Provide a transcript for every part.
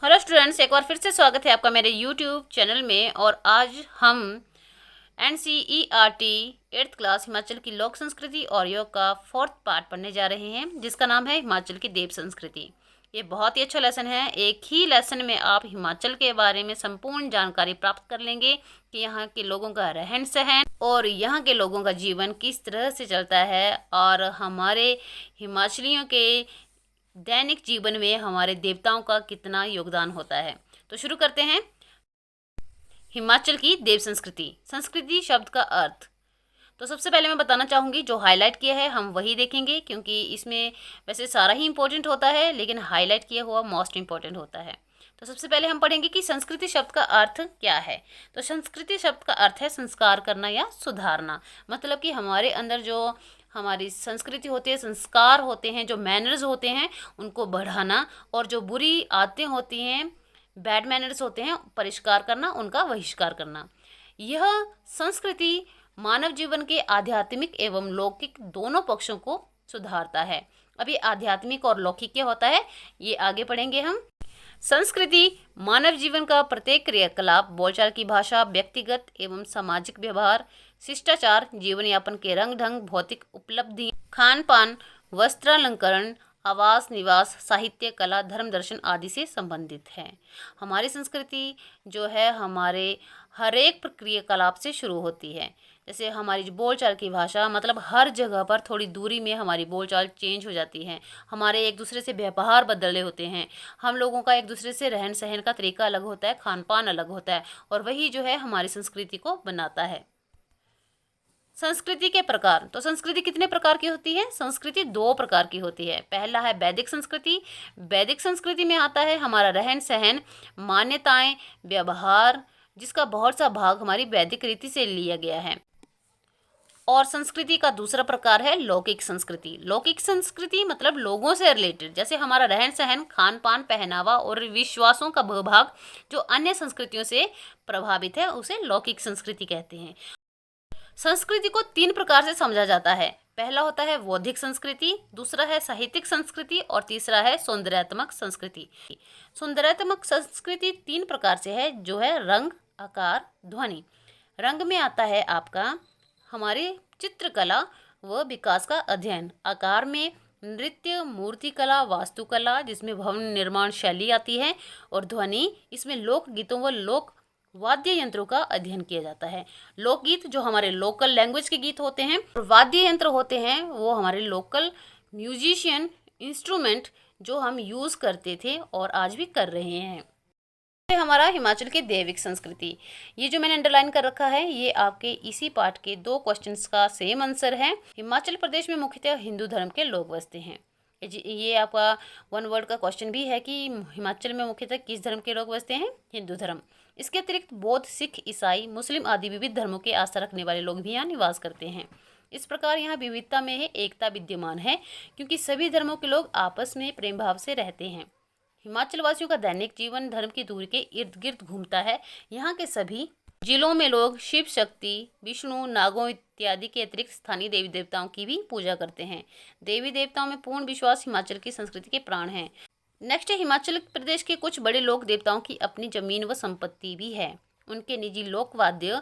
Hello students, एक बार फिर से स्वागत है आपका मेरे यूट्यूब चैनल में। और आज हम NCERT 8th क्लास हिमाचल की लोक संस्कृति और योग का 4th पार्ट पढ़ने जा रहे हैं, जिसका नाम है हिमाचल की देव संस्कृति। ये बहुत ही अच्छा लेसन है। एक ही लेसन में आप हिमाचल के बारे में संपूर्ण जानकारी प्राप्त कर लेंगे कि यहाँ के लोगों का रहन सहन और यहाँ के लोगों का जीवन किस तरह से चलता है, और हमारे हिमाचलियों के दैनिक जीवन में हमारे देवताओं का कितना योगदान होता है। तो शुरू करते हैं। हिमाचल की देव संस्कृति। संस्कृति शब्द का अर्थ। तो सबसे पहले मैं बताना चाहूँगी, जो हाईलाइट किया है हम वही देखेंगे, क्योंकि इसमें वैसे सारा ही इंपॉर्टेंट होता है, लेकिन हाईलाइट किया हुआ मोस्ट इंपॉर्टेंट होता है। तो सबसे पहले हम पढ़ेंगे कि संस्कृति शब्द का अर्थ क्या है। तो संस्कृति शब्द का अर्थ है संस्कार करना या सुधारना। मतलब कि हमारे अंदर जो हमारी संस्कृति होती है, संस्कार होते हैं, जो मैनर्स होते हैं, उनको बढ़ाना, और जो बुरी आदतें होती हैं, बैड मैनर्स होते हैं, परिष्कार करना, उनका बहिष्कार करना। यह संस्कृति मानव जीवन के आध्यात्मिक एवं लौकिक दोनों पक्षों को सुधारता है। अभी आध्यात्मिक और लौकिक क्या होता है ये आगे पढ़ेंगे हम। संस्कृति मानव जीवन का प्रत्येक क्रियाकलाप, बोलचाल की भाषा, व्यक्तिगत एवं सामाजिक व्यवहार, शिष्टाचार, जीवन यापन के रंग ढंग, भौतिक उपलब्धि, खान पान, वस्त्रालंकरण, आवास निवास, साहित्य, कला, धर्म, दर्शन आदि से संबंधित है। हमारी संस्कृति जो है हमारे हर एक क्रियाकलाप से शुरू होती है। जैसे हमारी जो बोलचाल की भाषा, मतलब हर जगह पर थोड़ी दूरी में हमारी बोलचाल चेंज हो जाती है। हमारे एक दूसरे से व्यवहार बदले होते हैं। हम लोगों का एक दूसरे से रहन सहन का तरीका अलग होता है, खान पान अलग होता है, और वही जो है हमारी संस्कृति को बनाता है। संस्कृति के प्रकार। तो संस्कृति कितने प्रकार की होती है? संस्कृति 2 प्रकार की होती है। पहला है वैदिक संस्कृति। वैदिक संस्कृति में आता है हमारा रहन सहन, मान्यताएं, व्यवहार, जिसका बहुत सा भाग हमारी वैदिक रीति से लिया गया है। और संस्कृति का दूसरा प्रकार है लौकिक संस्कृति। लौकिक संस्कृति मतलब लोगों से रिलेटेड, जैसे हमारा रहन सहन, खान पान, पहनावा और विश्वासों का भूभाग जो अन्य संस्कृतियों से प्रभावित है, उसे लौकिक संस्कृति कहते हैं। संस्कृति को 3 प्रकार से समझा जाता है। पहला होता है बौद्धिक संस्कृति, दूसरा है साहित्यिक संस्कृति, और तीसरा है सौंदर्यात्मक संस्कृति। सौंदर्यात्मक संस्कृति 3 प्रकार से है, जो है रंग, आकार, ध्वनि। रंग में आता है आपका हमारे चित्रकला व विकास का अध्ययन। आकार में नृत्य, मूर्तिकला, वास्तुकला, जिसमें भवन निर्माण शैली आती है। और ध्वनि, इसमें लोक गीतों व लोक वाद्य यंत्रों का अध्ययन किया जाता है। लोकगीत जो हमारे लोकल लैंग्वेज के गीत होते हैं, और वाद्य यंत्र होते हैं वो हमारे लोकल म्यूजिशियन इंस्ट्रूमेंट जो हम यूज़ करते थे और आज भी कर रहे हैं। हमारा हिमाचल की दैविक संस्कृति, ये जो मैंने अंडरलाइन कर रखा है, ये आपके इसी पार्ट के 2 क्वेश्चंस का सेम आंसर है। हिमाचल प्रदेश में मुख्यतः हिंदू धर्म के लोग बसते हैं। ये आपका 1 वर्ड का क्वेश्चन भी है कि हिमाचल में मुख्यतः किस धर्म के लोग बसते हैं? हिंदू धर्म। इसके अतिरिक्त बौद्ध, सिख, ईसाई, मुस्लिम आदि विविध धर्मों के आस्था रखने वाले लोग भी यहाँ निवास करते हैं। इस प्रकार यहाँ विविधता में एकता विद्यमान है, क्योंकि सभी धर्मों के लोग आपस में प्रेम भाव से रहते हैं। हिमाचल वासियों का दैनिक जीवन धर्म की दूरी के इर्द गिर्द घूमता है। यहाँ के सभी जिलों में लोग शिव शक्ति, विष्णु, नागों इत्यादि के अतिरिक्त स्थानीय देवी देवताओं की भी पूजा करते हैं। देवी देवताओं में पूर्ण विश्वास हिमाचल की संस्कृति के प्राण हैं। नेक्स्ट है हिमाचल प्रदेश के कुछ बड़े लोक देवताओं की अपनी जमीन व संपत्ति भी है। उनके निजी लोकवाद्य,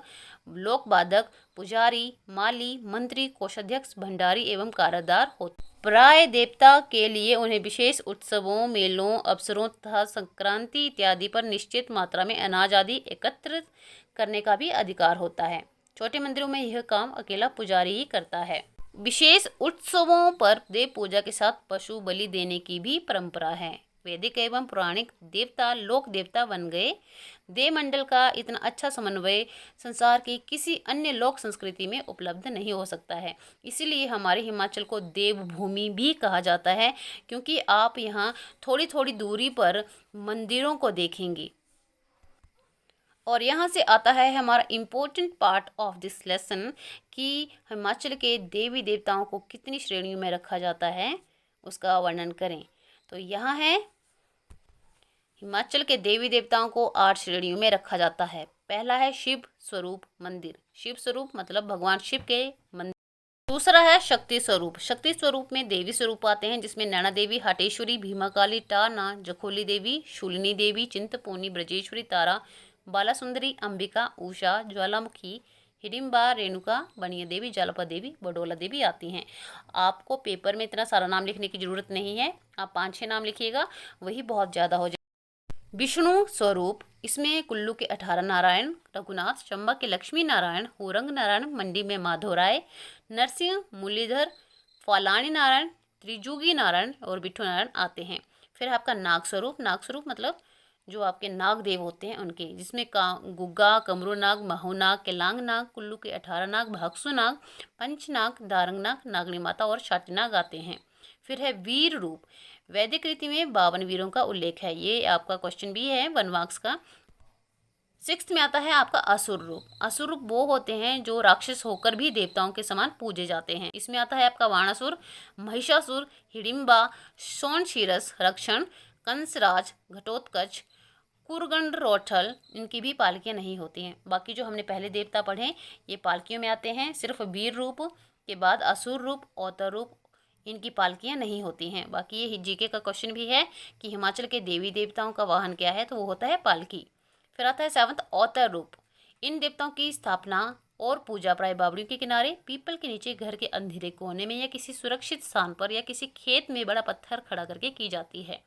लोकवादक, पुजारी, माली, मंत्री, कोषाध्यक्ष, भंडारी एवं कारागार होते। प्राय देवता के लिए उन्हें विशेष उत्सवों, मेलों, अवसरों तथा संक्रांति इत्यादि पर निश्चित मात्रा में अनाज आदि एकत्र करने का भी अधिकार होता है। छोटे मंदिरों में यह काम अकेला पुजारी ही करता है। विशेष उत्सवों पर देव पूजा के साथ पशु बलि देने की भी परंपरा है। वैदिक एवं पौराणिक देवता लोक देवता बन गए। देवमंडल का इतना अच्छा समन्वय संसार की किसी अन्य लोक संस्कृति में उपलब्ध नहीं हो सकता है। इसीलिए हमारे हिमाचल को देवभूमि भी कहा जाता है, क्योंकि आप यहाँ थोड़ी थोड़ी दूरी पर मंदिरों को देखेंगे। और यहाँ से आता है हमारा important part of this lesson कि हिमाचल के देवी देवताओं को कितनी श्रेणियों में रखा जाता है, उसका वर्णन करें। तो यहाँ है हिमाचल के देवी देवताओं को 8 श्रेणियों में रखा जाता है। पहला है शिव स्वरूप मंदिर। शिव स्वरूप मतलब भगवान शिव के मंदिर। दूसरा है शक्ति स्वरूप। शक्ति स्वरूप में देवी स्वरूप आते हैं, जिसमें नैना देवी, हटेश्वरी, भीमाकाली, टाना, जखोली देवी, शूलिनी देवी, चिंतपूर्णी, ब्रजेश्वरी, तारा, बाला सुंदरी, अंबिका, उषा, ज्वालामुखी, हिडिम्बा, रेणुका, बनिया देवी, जालपा देवी, बडोला देवी आती हैं। आपको पेपर में इतना सारा नाम लिखने की जरूरत नहीं है, आप 5-6 नाम लिखिएगा, वही बहुत ज़्यादा हो जाए। विष्णु स्वरूप, इसमें कुल्लू के 18 नारायण, रघुनाथ, चंबा के लक्ष्मी नारायण, होरंग नारायण, मंडी में माधव राय, नरसिंह, मुरलीधर, फालानी नारायण, त्रिजुगी नारायण और बिट्ठू नारायण आते हैं। फिर आपका नाग स्वरूप। नाग स्वरूप मतलब जो आपके नाग देव होते हैं उनके, जिसमें गुग्गा, कमरू नाग, महू नाग, केलांग नाग, कुल्लू के 18 नाग, भागसु नाग, पंचनाग, दारंग नाग, नागनी माता और शाटी नाग आते हैं। फिर है वीर रूप। वैदिक रीति में 52 वीरों का उल्लेख है, ये आपका क्वेश्चन भी है 1 मार्क्स का। 6th में आता है आपका असुर रूप। असुर रूप वो होते हैं जो राक्षस होकर भी देवताओं के समान पूजे जाते हैं। इसमें आता है आपका वाणासुर, महिषासुर, हिडिम्बा, सोनशीरस, रक्षण, कंसराज, घटोत्कच, कुरगंड, रोठल, इनकी भी पालकियां नहीं होती हैं। बाकी जो हमने पहले देवता पढ़े ये पालकियों में आते हैं। सिर्फ वीर रूप के बाद असुर रूप, औतर रूप, इनकी पालकियां नहीं होती हैं। बाकी ये जीके का क्वेश्चन भी है कि हिमाचल के देवी देवताओं का वाहन क्या है, तो वो होता है पालकी। फिर आता है 7th औतर रूप। इन देवताओं की स्थापना और पूजा प्राय बावड़ियों के किनारे, पीपल के नीचे, घर के अंधेरे कोने में या किसी सुरक्षित स्थान पर या किसी खेत में बड़ा पत्थर खड़ा करके की जाती है।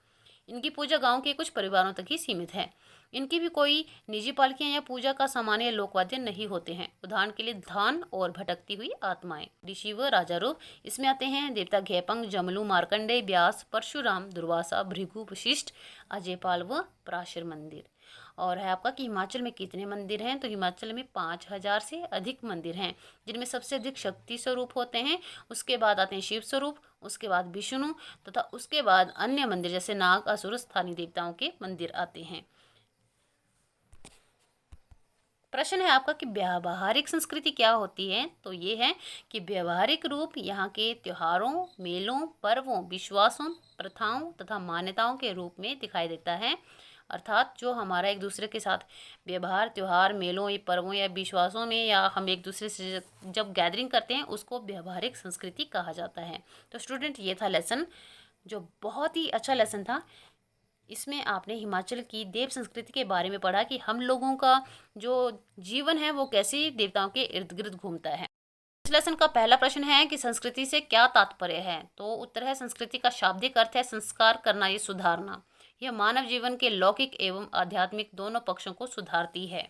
इनकी पूजा गांव के कुछ परिवारों तक ही सीमित है। इनकी भी कोई निजी पालकियां या पूजा का सामान्य लोकवाद्य नहीं होते हैं। उदाहरण के लिए धान और भटकती हुई आत्माएं। ऋषि व राजा रूप, इसमें आते हैं देवता घेपंग, जमलू, मार्कंडे, व्यास, परशुराम, दुर्वासा, भृगु, वशिष्ठ, अजयपाल व पराशर मंदिर। और है आपका कि हिमाचल में कितने मंदिर हैं, तो हिमाचल में 5000 से अधिक मंदिर हैं, जिनमें सबसे अधिक शक्ति स्वरूप होते हैं, उसके बाद आते हैं शिव स्वरूप, उसके बाद विष्णु तथा उसके बाद अन्य मंदिर जैसे नाग, असुर, स्थानीय देवताओं के मंदिर आते हैं। प्रश्न है आपका कि व्यावहारिक संस्कृति क्या होती है, तो ये है कि व्यावहारिक रूप यहाँ के त्योहारों, मेलों, पर्वों, विश्वासों, प्रथाओं तथा मान्यताओं के रूप में दिखाई देता है। अर्थात जो हमारा एक दूसरे के साथ व्यवहार, त्योहार, मेलों या पर्वों या विश्वासों में या हम एक दूसरे से जब गैदरिंग करते हैं उसको व्यावहारिक संस्कृति कहा जाता है। तो स्टूडेंट ये था लेसन, जो बहुत ही अच्छा लेसन था। इसमें आपने हिमाचल की देव संस्कृति के बारे में पढ़ा कि हम लोगों का जो जीवन है वो कैसे देवताओं के इर्द गिर्द घूमता है। इस लेसन का पहला प्रश्न है कि संस्कृति से क्या तात्पर्य है, तो उत्तर है संस्कृति का शाब्दिक अर्थ है संस्कार करना या सुधारना। यह मानव जीवन के लौकिक एवं आध्यात्मिक दोनों पक्षों को सुधारती है।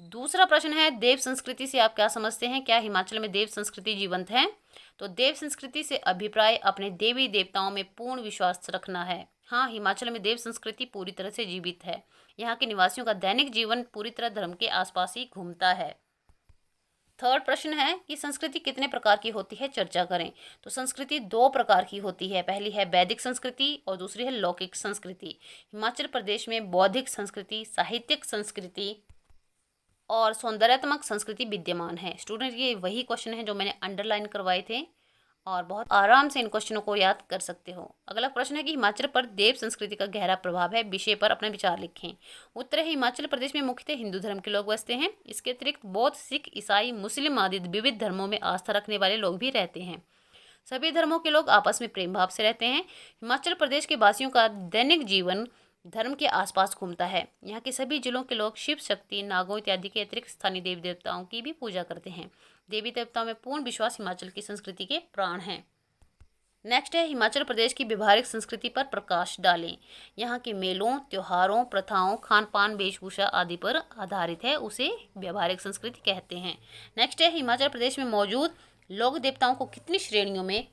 दूसरा प्रश्न है देव संस्कृति से आप क्या समझते हैं, क्या हिमाचल में देव संस्कृति जीवंत है, तो देव संस्कृति से अभिप्राय अपने देवी देवताओं में पूर्ण विश्वास रखना है। हाँ, हिमाचल में देव संस्कृति पूरी तरह से जीवित है। यहाँ के निवासियों का दैनिक जीवन पूरी तरह धर्म के आसपास ही घूमता है। थर्ड प्रश्न है कि संस्कृति कितने प्रकार की होती है, चर्चा करें। तो संस्कृति 2 प्रकार की होती है, पहली है वैदिक संस्कृति और दूसरी है लौकिक संस्कृति। हिमाचल प्रदेश में बौद्धिक संस्कृति, साहित्यिक संस्कृति और सौंदर्यात्मक संस्कृति विद्यमान है। स्टूडेंट ये वही क्वेश्चन है जो मैंने अंडरलाइन करवाए थे और बहुत आराम से इन क्वेश्चनों को याद कर सकते हो। अगला प्रश्न है कि हिमाचल पर देव संस्कृति का गहरा प्रभाव है, विषय पर अपने विचार लिखें। उत्तर है हिमाचल प्रदेश में मुख्यतः हिंदू धर्म के लोग बसते हैं। इसके अतिरिक्त बौद्ध, सिख, ईसाई, मुस्लिम आदि विविध धर्मों में आस्था रखने वाले लोग भी रहते हैं। सभी धर्मों के लोग आपस में प्रेम भाव से रहते हैं। हिमाचल प्रदेश के वासियों का दैनिक जीवन धर्म के आसपास घूमता है। यहाँ के सभी जिलों के लोग शिव, शक्ति, नागों इत्यादि के अतिरिक्त स्थानीय देवी देवताओं की भी पूजा करते हैं। देवी देवताओं में पूर्ण विश्वास हिमाचल की संस्कृति के प्राण हैं। नेक्स्ट है हिमाचल प्रदेश की व्यवहारिक संस्कृति पर प्रकाश डालें। यहाँ के मेलों, त्योहारों, प्रथाओं, खान पान, वेशभूषा आदि पर आधारित है, उसे व्यवहारिक संस्कृति कहते हैं। नेक्स्ट है हिमाचल प्रदेश में मौजूद लोक देवताओं को कितनी श्रेणियों में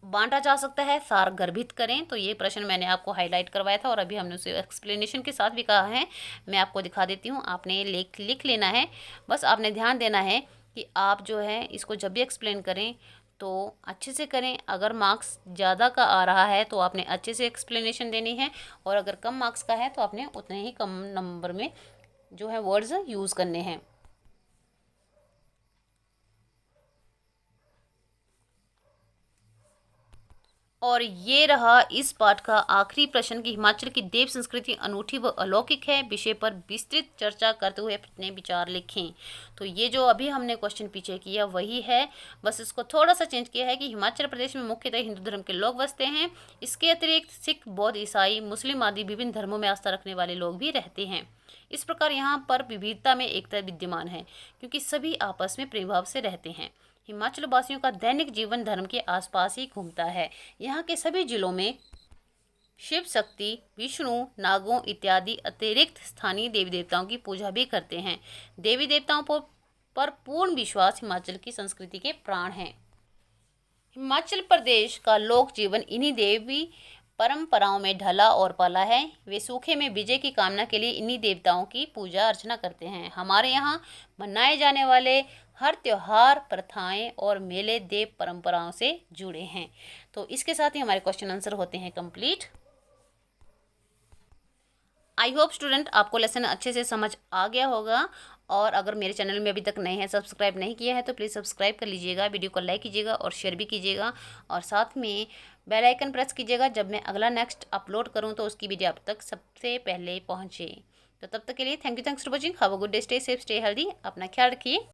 बांटा जा सकता है, सार गर्भित करें। तो ये प्रश्न मैंने आपको हाईलाइट करवाया था और अभी हमने उसे एक्सप्लेनेशन के साथ भी कहा है। मैं आपको दिखा देती हूँ, आपने लिख लेना है। बस आपने ध्यान देना है कि आप जो है इसको जब भी एक्सप्लेन करें तो अच्छे से करें। अगर मार्क्स ज़्यादा का आ रहा है तो आपने अच्छे से एक्सप्लेनेशन देनी है और अगर कम मार्क्स का है तो आपने उतने ही कम नंबर में जो है वर्ड्स यूज़ करने हैं। और ये रहा इस पाठ का आखिरी प्रश्न कि हिमाचल की देव संस्कृति अनूठी व अलौकिक है, विषय पर विस्तृत चर्चा करते हुए अपने विचार लिखें। तो ये जो अभी हमने क्वेश्चन पीछे किया वही है, बस इसको थोड़ा सा चेंज किया है कि हिमाचल प्रदेश में मुख्यतः हिंदू धर्म के लोग बसते हैं। इसके अतिरिक्त सिख, बौद्ध, ईसाई, मुस्लिम आदि विभिन्न धर्मों में आस्था रखने वाले लोग भी रहते हैं। इस प्रकार यहाँ पर विविधता में एकता विद्यमान है, क्योंकि सभी आपस में प्रेम भाव से रहते हैं। हिमाचल वासियों का दैनिक जीवन धर्म के आसपास ही घूमता है। यहाँ के सभी जिलों में शिव शक्ति, विष्णु, नागों इत्यादि अतिरिक्त स्थानीय देवी देवताओं की पूजा भी करते हैं। देवी देवताओं पर पूर्ण विश्वास हिमाचल की संस्कृति के प्राण हैं। हिमाचल प्रदेश का लोक जीवन इन्हीं देवी परंपराओं में ढला और पला है। वे सूखे में विजय की कामना के लिए इन्हीं देवताओं की पूजा अर्चना करते हैं। हमारे यहाँ मनाए जाने वाले हर त्योहार, प्रथाएं और मेले देव परंपराओं से जुड़े हैं। तो इसके साथ ही हमारे क्वेश्चन आंसर होते हैं कंप्लीट। आई होप स्टूडेंट आपको लेसन अच्छे से समझ आ गया होगा। और अगर मेरे चैनल में अभी तक नए हैं, सब्सक्राइब नहीं किया है, तो प्लीज़ सब्सक्राइब कर लीजिएगा, वीडियो को लाइक कीजिएगा और शेयर भी कीजिएगा, और साथ में बेल आइकन प्रेस कीजिएगा। जब मैं अगला नेक्स्ट अपलोड करूं तो उसकी वीडियो आप तक सबसे पहले पहुंचे। तो तब तक के लिए thanks for watching. Have a good day, stay safe, stay healthy, अपना ख्याल रखिए।